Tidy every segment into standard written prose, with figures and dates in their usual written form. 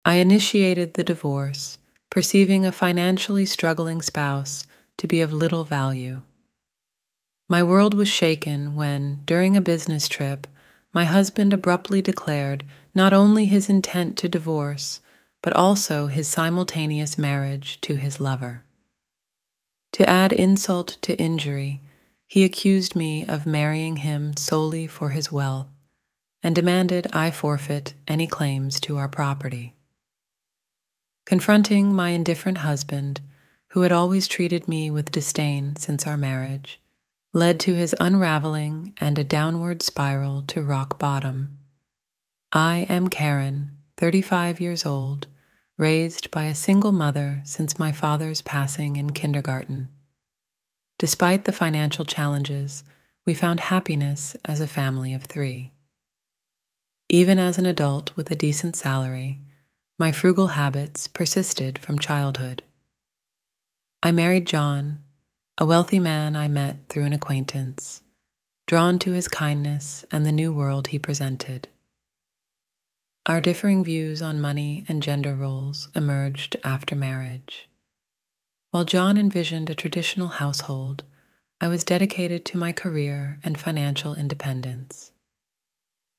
I initiated the divorce, perceiving a financially struggling spouse to be of little value. My world was shaken when, during a business trip, my husband abruptly declared not only his intent to divorce, but also his simultaneous marriage to his lover. To add insult to injury, he accused me of marrying him solely for his wealth and demanded I forfeit any claims to our property. Confronting my indifferent husband, who had always treated me with disdain since our marriage, led to his unraveling and a downward spiral to rock bottom. I am Karen, 35 years old, raised by a single mother since my father's passing in kindergarten. Despite the financial challenges, we found happiness as a family of 3. Even as an adult with a decent salary, my frugal habits persisted from childhood. I married John, a wealthy man I met through an acquaintance, drawn to his kindness and the new world he presented. Our differing views on money and gender roles emerged after marriage. While John envisioned a traditional household, I was dedicated to my career and financial independence.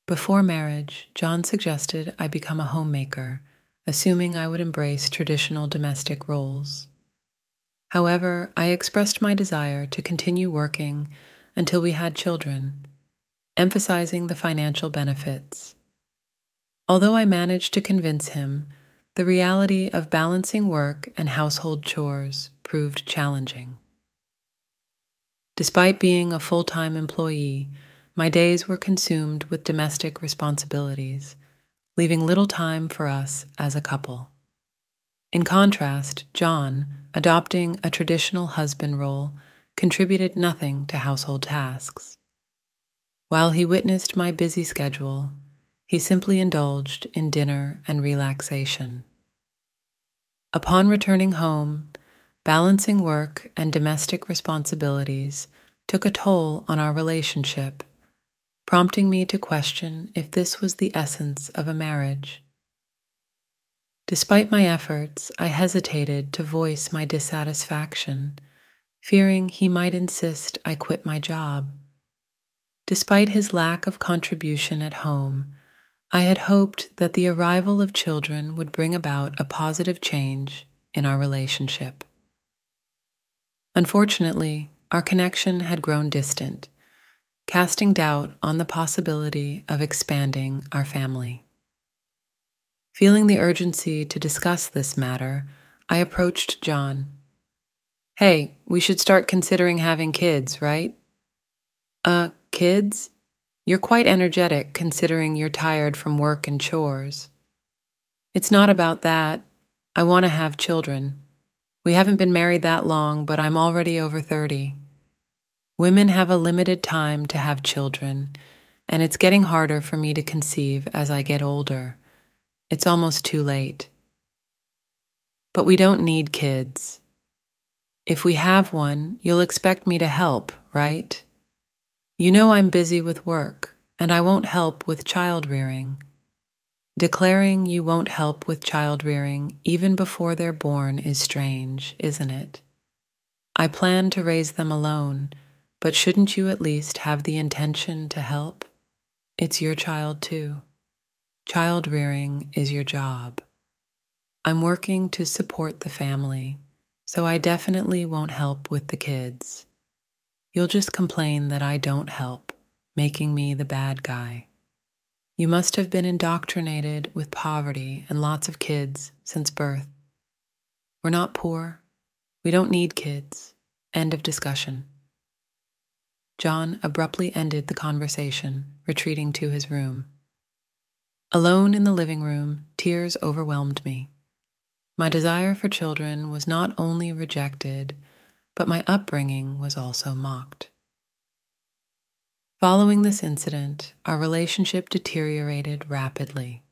Before marriage, John suggested I become a homemaker, assuming I would embrace traditional domestic roles. However, I expressed my desire to continue working until we had children, emphasizing the financial benefits. Although I managed to convince him, the reality of balancing work and household chores proved challenging. Despite being a full-time employee, my days were consumed with domestic responsibilities, leaving little time for us as a couple. In contrast, John, adopting a traditional husband role, contributed nothing to household tasks. While he witnessed my busy schedule, he simply indulged in dinner and relaxation. Upon returning home, balancing work and domestic responsibilities took a toll on our relationship, prompting me to question if this was the essence of a marriage. Despite my efforts, I hesitated to voice my dissatisfaction, fearing he might insist I quit my job. Despite his lack of contribution at home, I had hoped that the arrival of children would bring about a positive change in our relationship. Unfortunately, our connection had grown distant, casting doubt on the possibility of expanding our family. Feeling the urgency to discuss this matter, I approached John. "Hey, we should start considering having kids, right?" Kids? You're quite energetic considering you're tired from work and chores." "It's not about that. I want to have children. We haven't been married that long, but I'm already over 30. Women have a limited time to have children, and it's getting harder for me to conceive as I get older. It's almost too late." "But we don't need kids. If we have one, you'll expect me to help, right? You know I'm busy with work, and I won't help with child-rearing." Declaring you won't help with child-rearing even before they're born is strange, isn't it? I plan to raise them alone, but shouldn't you at least have the intention to help? It's your child too. Child-rearing is your job. I'm working to support the family, so I definitely won't help with the kids. You'll just complain that I don't help, making me the bad guy. You must have been indoctrinated with poverty and lots of kids since birth. We're not poor. We don't need kids. End of discussion. John abruptly ended the conversation, retreating to his room. Alone in the living room, tears overwhelmed me. My desire for children was not only rejected, but my upbringing was also mocked. Following this incident, our relationship deteriorated rapidly.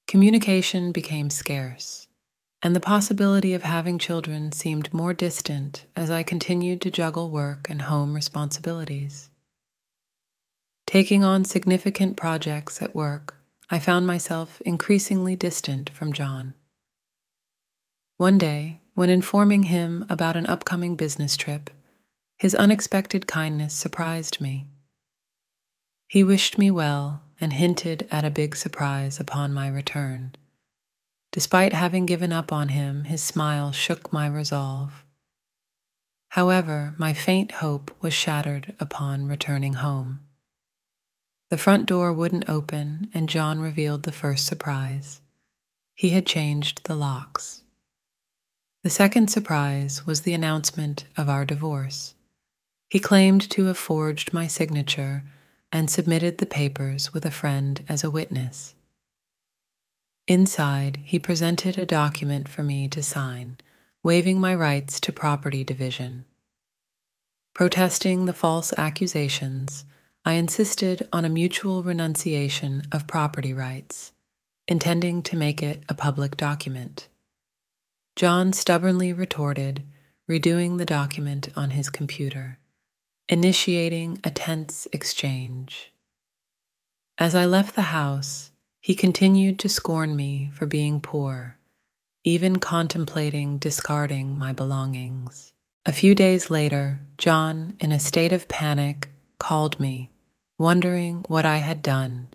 Communication became scarce, and the possibility of having children seemed more distant as I continued to juggle work and home responsibilities. Taking on significant projects at work, I found myself increasingly distant from John. One day, when informing him about an upcoming business trip, his unexpected kindness surprised me. He wished me well and hinted at a big surprise upon my return. Despite having given up on him, his smile shook my resolve. However, my faint hope was shattered upon returning home. The front door wouldn't open, and John revealed the first surprise. He had changed the locks. The second surprise was the announcement of our divorce. He claimed to have forged my signature and submitted the papers with a friend as a witness. Inside, he presented a document for me to sign, waiving my rights to property division. Protesting the false accusations, I insisted on a mutual renunciation of property rights, intending to make it a public document. John stubbornly retorted, redoing the document on his computer, initiating a tense exchange. As I left the house, he continued to scorn me for being poor, even contemplating discarding my belongings. A few days later, John, in a state of panic, called me, wondering what I had done.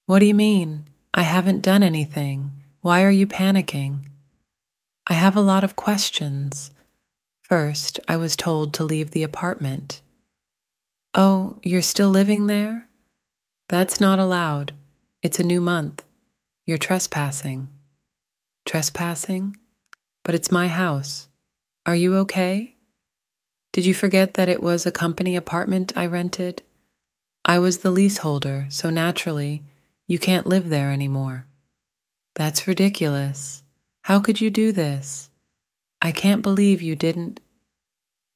"What do you mean? I haven't done anything. Why are you panicking?" "I have a lot of questions. First, I was told to leave the apartment." "Oh, you're still living there?" "That's not allowed. It's a new month. You're trespassing." "Trespassing? But it's my house. Are you okay? Did you forget that it was a company apartment I rented? I was the leaseholder, so naturally, you can't live there anymore." "That's ridiculous. How could you do this? I can't believe you didn't."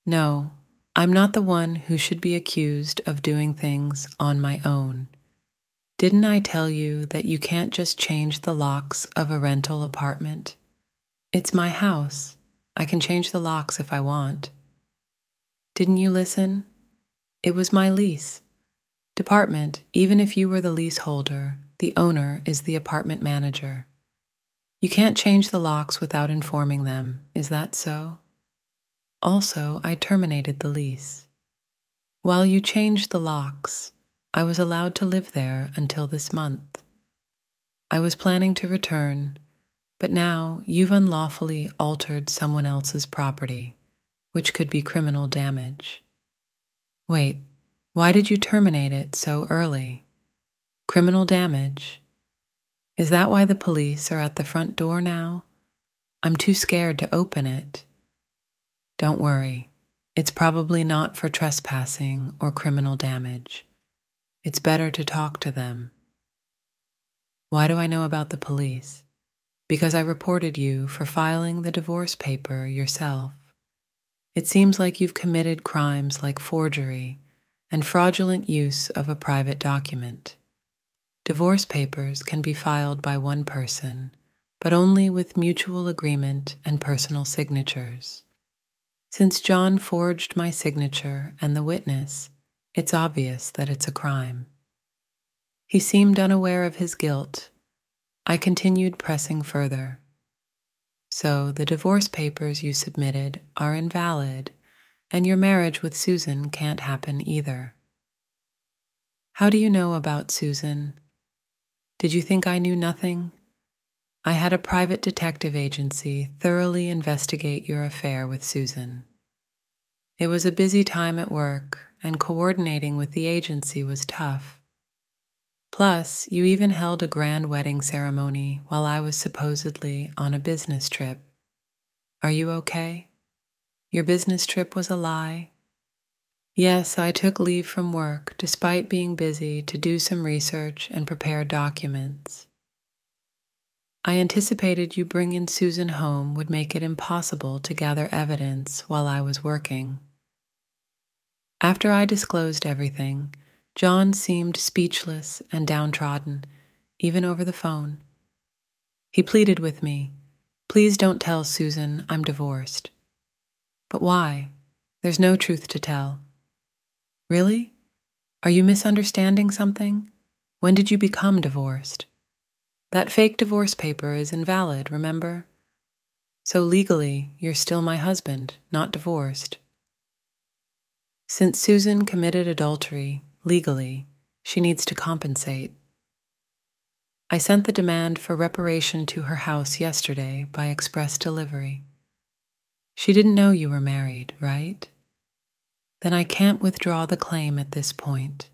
"No, I'm not the one who should be accused of doing things on my own. Didn't I tell you that you can't just change the locks of a rental apartment? It's my house. I can change the locks if I want." "Didn't you listen? It was my lease. Department, even if you were the leaseholder, the owner is the apartment manager. You can't change the locks without informing them, is that so? Also, I terminated the lease. While you changed the locks, I was allowed to live there until this month. I was planning to return, but now you've unlawfully altered someone else's property, which could be criminal damage." "Wait, why did you terminate it so early? Criminal damage? Is that why the police are at the front door now? I'm too scared to open it." "Don't worry. It's probably not for trespassing or criminal damage. It's better to talk to them." "Why do I know about the police?" "Because I reported you for filing the divorce paper yourself. It seems like you've committed crimes like forgery and fraudulent use of a private document. Divorce papers can be filed by one person, but only with mutual agreement and personal signatures. Since John forged my signature and the witness, it's obvious that it's a crime." He seemed unaware of his guilt. I continued pressing further. "So the divorce papers you submitted are invalid, and your marriage with Susan can't happen either." "How do you know about Susan? Did you think I knew nothing? I had a private detective agency thoroughly investigate your affair with Susan. It was a busy time at work, and coordinating with the agency was tough. Plus, you even held a grand wedding ceremony while I was supposedly on a business trip. Are you okay? Your business trip was a lie?" "Yes, I took leave from work despite being busy to do some research and prepare documents. I anticipated you bringing Susan home would make it impossible to gather evidence while I was working." After I disclosed everything, John seemed speechless and downtrodden, even over the phone. He pleaded with me, "Please don't tell Susan I'm divorced." "But why? There's no truth to tell." "Really? Are you misunderstanding something? When did you become divorced? That fake divorce paper is invalid, remember? So legally, you're still my husband, not divorced. Since Susan committed adultery, legally, she needs to compensate. I sent the demand for reparation to her house yesterday by express delivery. She didn't know you were married, right? Then I can't withdraw the claim at this point.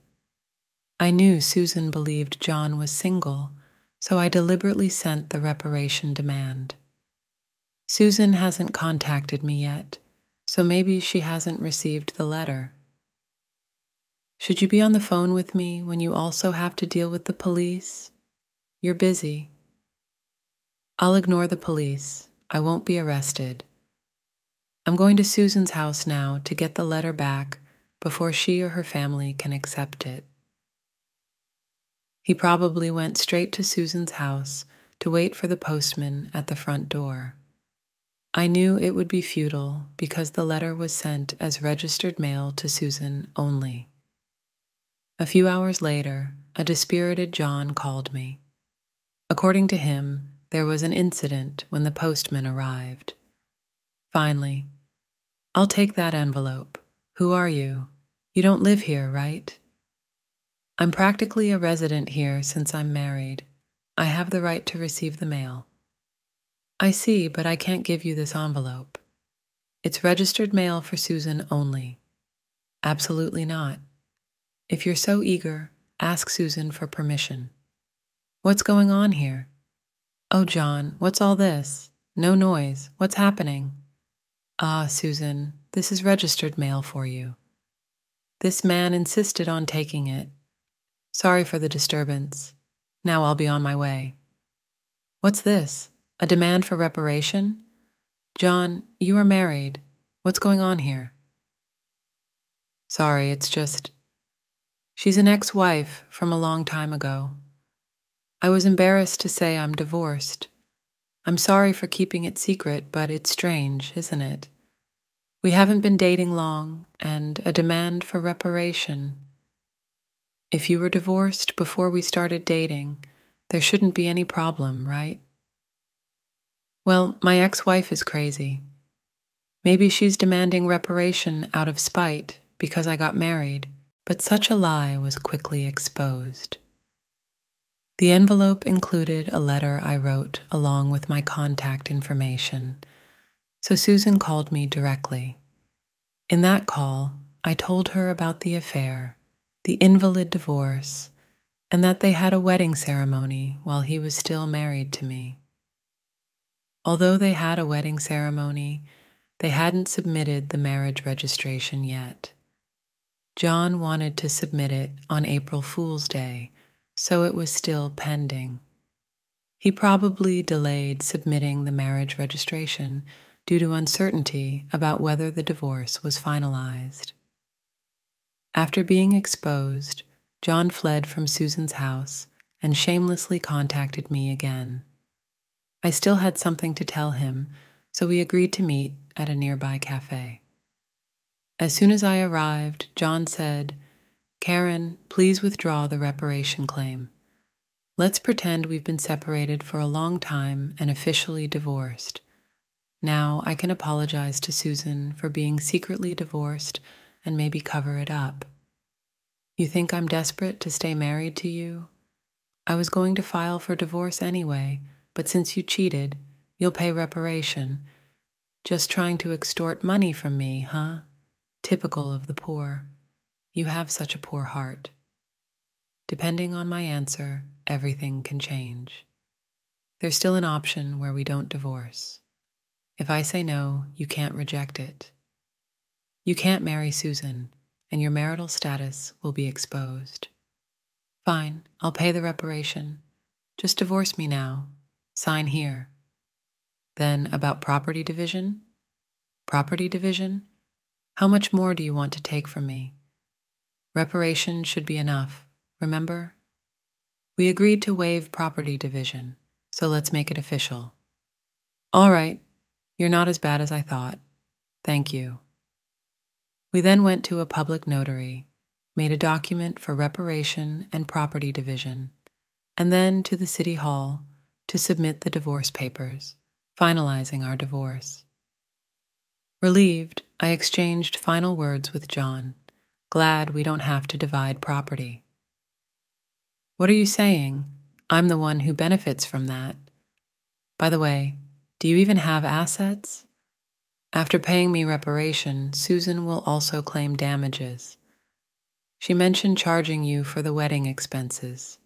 I knew Susan believed John was single, so I deliberately sent the reparation demand. Susan hasn't contacted me yet, so maybe she hasn't received the letter. Should you be on the phone with me when you also have to deal with the police? You're busy. I'll ignore the police. I won't be arrested. I'm going to Susan's house now to get the letter back before she or her family can accept it. He probably went straight to Susan's house to wait for the postman at the front door. I knew it would be futile because the letter was sent as registered mail to Susan only. A few hours later, a dispirited John called me. According to him, there was an incident when the postman arrived. Finally, I'll take that envelope. Who are you? You don't live here, right? I'm practically a resident here since I'm married. I have the right to receive the mail. I see, but I can't give you this envelope. It's registered mail for Susan only. Absolutely not. If you're so eager, ask Susan for permission. What's going on here? Oh, John, what's all this? No noise. What's happening? Ah, Susan, this is registered mail for you. This man insisted on taking it. Sorry for the disturbance. Now I'll be on my way. What's this? A demand for reparation? John, you are married. What's going on here? Sorry, it's just... She's an ex-wife from a long time ago. I was embarrassed to say I'm divorced. I'm sorry for keeping it secret, but it's strange, isn't it? We haven't been dating long, and a demand for reparation. If you were divorced before we started dating, there shouldn't be any problem, right? Well, my ex-wife is crazy. Maybe she's demanding reparation out of spite because I got married, but such a lie was quickly exposed. The envelope included a letter I wrote along with my contact information, so Susan called me directly. In that call, I told her about the affair, the invalid divorce, and that they had a wedding ceremony while he was still married to me. Although they had a wedding ceremony, they hadn't submitted the marriage registration yet. John wanted to submit it on April Fool's Day, so it was still pending. He probably delayed submitting the marriage registration due to uncertainty about whether the divorce was finalized. After being exposed, John fled from Susan's house and shamelessly contacted me again. I still had something to tell him, so we agreed to meet at a nearby cafe. As soon as I arrived, John said, "Karen, please withdraw the reparation claim. Let's pretend we've been separated for a long time and officially divorced. Now I can apologize to Susan for being secretly divorced and maybe cover it up. You think I'm desperate to stay married to you? I was going to file for divorce anyway, but since you cheated, you'll pay reparation. Just trying to extort money from me, huh? Typical of the poor. You have such a poor heart. Depending on my answer, everything can change. There's still an option where we don't divorce. If I say no, you can't reject it. You can't marry Susan, and your marital status will be exposed. Fine, I'll pay the reparation. Just divorce me now. Sign here. Then about property division? Property division? How much more do you want to take from me? Reparation should be enough, remember? We agreed to waive property division, so let's make it official. All right, you're not as bad as I thought. Thank you. We then went to a public notary, made a document for reparation and property division, and then to the city hall to submit the divorce papers, finalizing our divorce. Relieved, I exchanged final words with John, glad we don't have to divide property. What are you saying? I'm the one who benefits from that. By the way, do you even have assets? After paying me reparation, Susan will also claim damages. She mentioned charging you for the wedding expenses.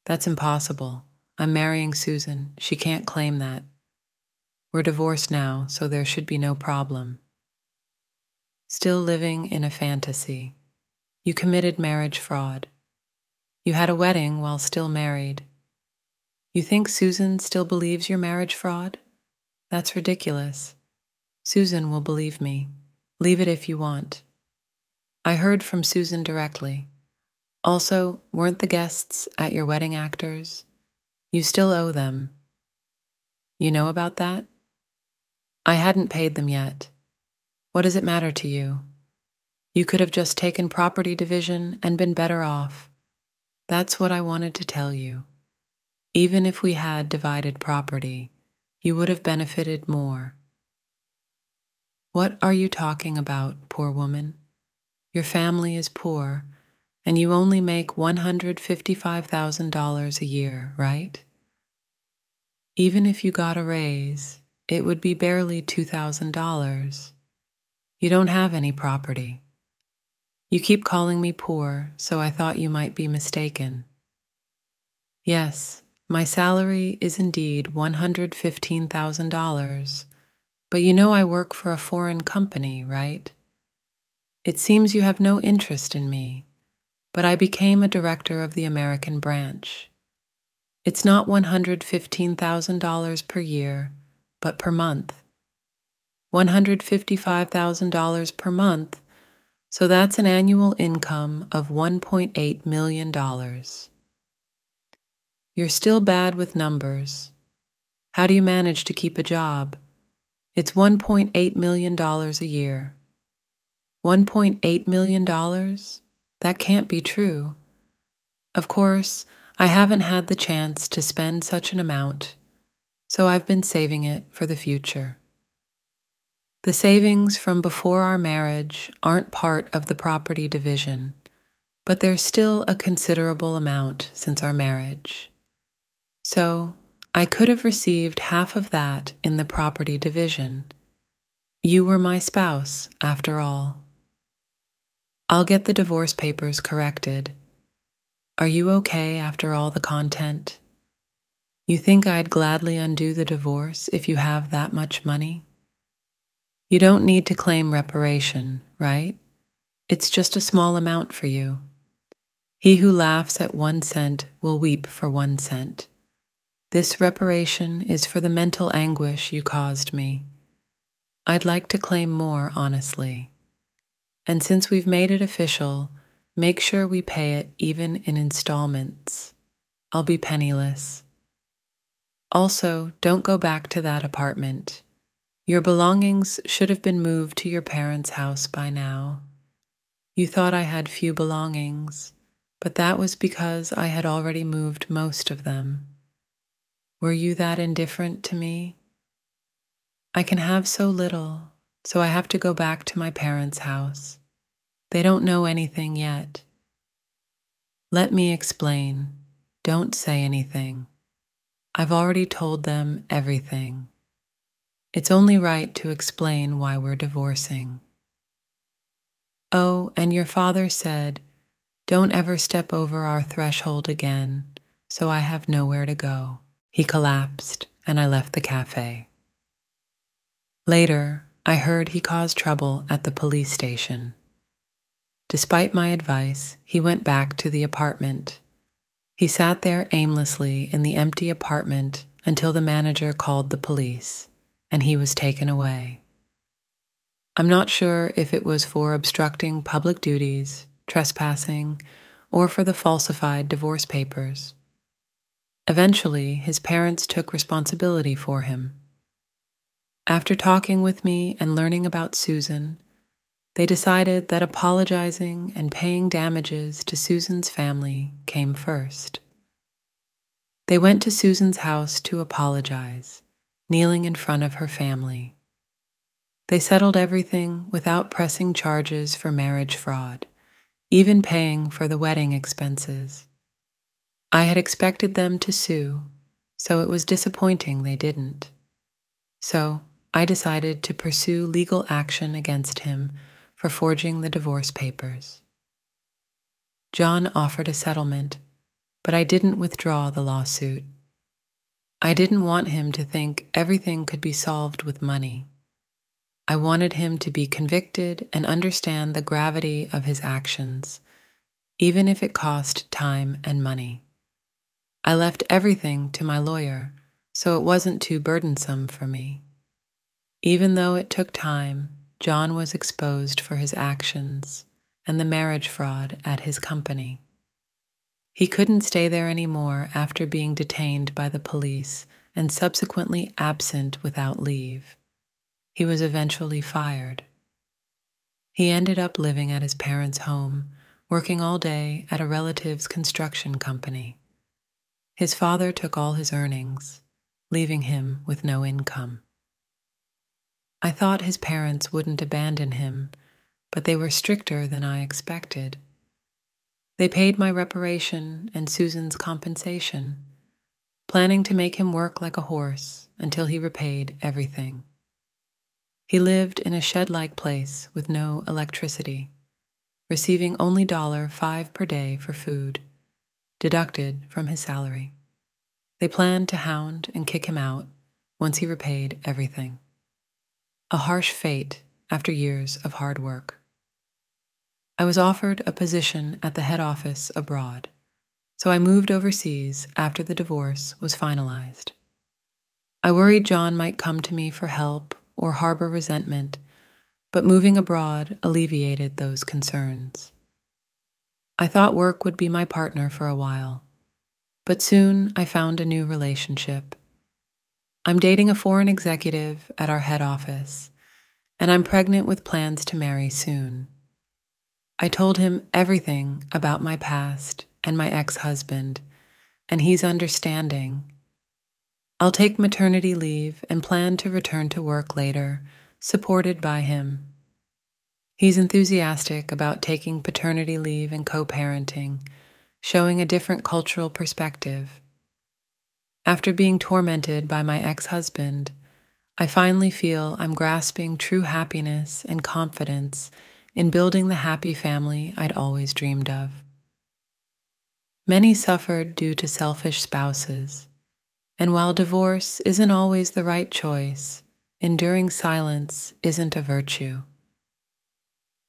That's impossible. I'm marrying Susan. She can't claim that. We're divorced now, so there should be no problem. Still living in a fantasy. You committed marriage fraud. You had a wedding while still married. You think Susan still believes your marriage fraud? That's ridiculous. Susan will believe me. Leave it if you want. I heard from Susan directly. Also, weren't the guests at your wedding actors? You still owe them. You know about that? I hadn't paid them yet. What does it matter to you? You could have just taken property division and been better off. That's what I wanted to tell you. Even if we had divided property, you would have benefited more. What are you talking about, poor woman? Your family is poor, and you only make $155,000 a year, right? Even if you got a raise, it would be barely $2,000. You don't have any property. You keep calling me poor, so I thought you might be mistaken. Yes, my salary is indeed $115,000, but you know I work for a foreign company, right? It seems you have no interest in me, but I became a director of the American branch. It's not $115,000 per year, but per month. $155,000 per month, so that's an annual income of $1.8 million. You're still bad with numbers. How do you manage to keep a job? It's $1.8 million a year. $1.8 million? That can't be true. Of course, I haven't had the chance to spend such an amount, so I've been saving it for the future. The savings from before our marriage aren't part of the property division, but there's still a considerable amount since our marriage. So, I could have received half of that in the property division. You were my spouse, after all. I'll get the divorce papers corrected. Are you okay after all the content? You think I'd gladly undo the divorce if you have that much money? You don't need to claim reparation, right? It's just a small amount for you. He who laughs at 1 cent will weep for 1 cent. This reparation is for the mental anguish you caused me. I'd like to claim more, honestly. And since we've made it official, make sure we pay it even in installments. I'll be penniless. Also, don't go back to that apartment. Your belongings should have been moved to your parents' house by now. You thought I had few belongings, but that was because I had already moved most of them. Were you that indifferent to me? I can have so little, so I have to go back to my parents' house. They don't know anything yet. Let me explain. Don't say anything. I've already told them everything. It's only right to explain why we're divorcing. Oh, and your father said, don't ever step over our threshold again, so I have nowhere to go. He collapsed, and I left the cafe. Later, I heard he caused trouble at the police station. Despite my advice, he went back to the apartment. He sat there aimlessly in the empty apartment until the manager called the police, and he was taken away. I'm not sure if it was for obstructing public duties, trespassing, or for the falsified divorce papers. Eventually, his parents took responsibility for him. After talking with me and learning about Susan, They decided that apologizing and paying damages to Susan's family came first. They went to Susan's house to apologize, kneeling in front of her family. They settled everything without pressing charges for marriage fraud, even paying for the wedding expenses. I had expected them to sue, so it was disappointing they didn't. So I decided to pursue legal action against him for forging the divorce papers. John offered a settlement, but I didn't withdraw the lawsuit. I didn't want him to think everything could be solved with money. I wanted him to be convicted and understand the gravity of his actions, even if it cost time and money. I left everything to my lawyer, so it wasn't too burdensome for me. Even though it took time, John was exposed for his actions and the marriage fraud at his company. He couldn't stay there anymore after being detained by the police and subsequently absent without leave. He was eventually fired. He ended up living at his parents' home, working all day at a relative's construction company. His father took all his earnings, leaving him with no income. I thought his parents wouldn't abandon him, but they were stricter than I expected. They paid my reparation and Susan's compensation, planning to make him work like a horse until he repaid everything. He lived in a shed-like place with no electricity, receiving only $5 per day for food, deducted from his salary. They planned to hound and kick him out once he repaid everything. A harsh fate after years of hard work. I was offered a position at the head office abroad, so I moved overseas after the divorce was finalized. I worried John might come to me for help or harbor resentment, but moving abroad alleviated those concerns. I thought work would be my partner for a while, but soon I found a new relationship. I'm dating a foreign executive at our head office, and I'm pregnant with plans to marry soon. I told him everything about my past and my ex-husband, and he's understanding. I'll take maternity leave and plan to return to work later, supported by him. He's enthusiastic about taking paternity leave and co-parenting, showing a different cultural perspective. After being tormented by my ex-husband, I finally feel I'm grasping true happiness and confidence in building the happy family I'd always dreamed of. Many suffered due to selfish spouses, and while divorce isn't always the right choice, enduring silence isn't a virtue.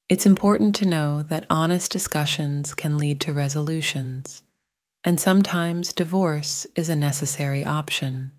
It's important to know that honest discussions can lead to resolutions, and sometimes divorce is a necessary option.